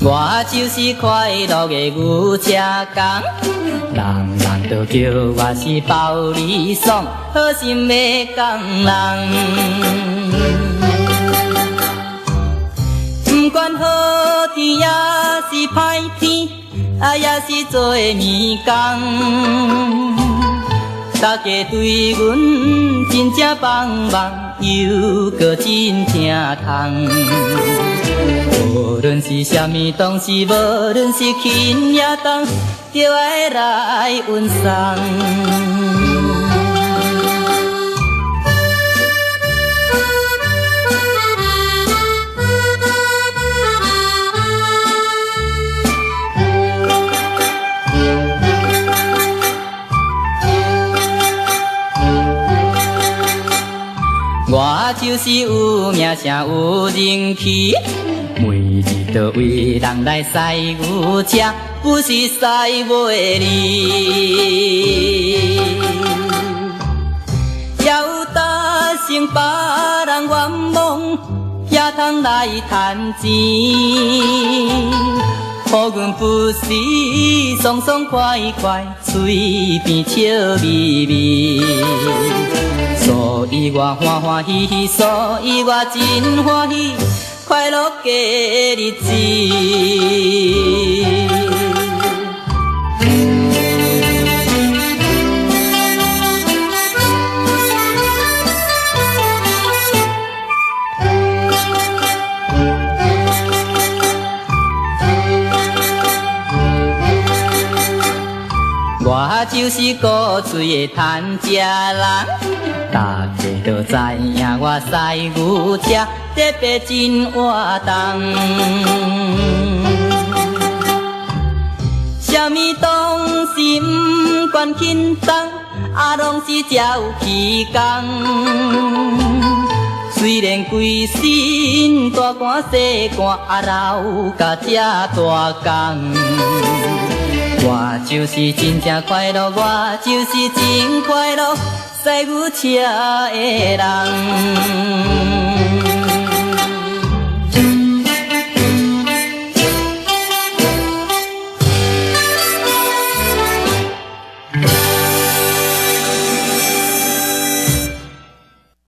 我就是快乐的牛车工，人人都叫我是包理爽，好心的工人。不管好天也是歹天，也是做年工。大家对阮真正帮忙，又搁真疼痛。无论是啥物东西，无论是轻也重，就爱来运送。我就是有名声有人气，每日都为人来驶牛车，不是驶袂离。也有达成别人愿望，也通来赚钱，予阮不时爽爽快快，嘴边笑眯眯。所以我欢欢喜喜，所以我真欢喜，快乐过日子。我就是古锥的摊食人，大家都知影我驶牛车特别真活动。啥物东西不管轻重，拢是照起工。虽然规身大汗细汗，流甲这大工。我就是真正快乐，我就是真快乐，驶牛车的人。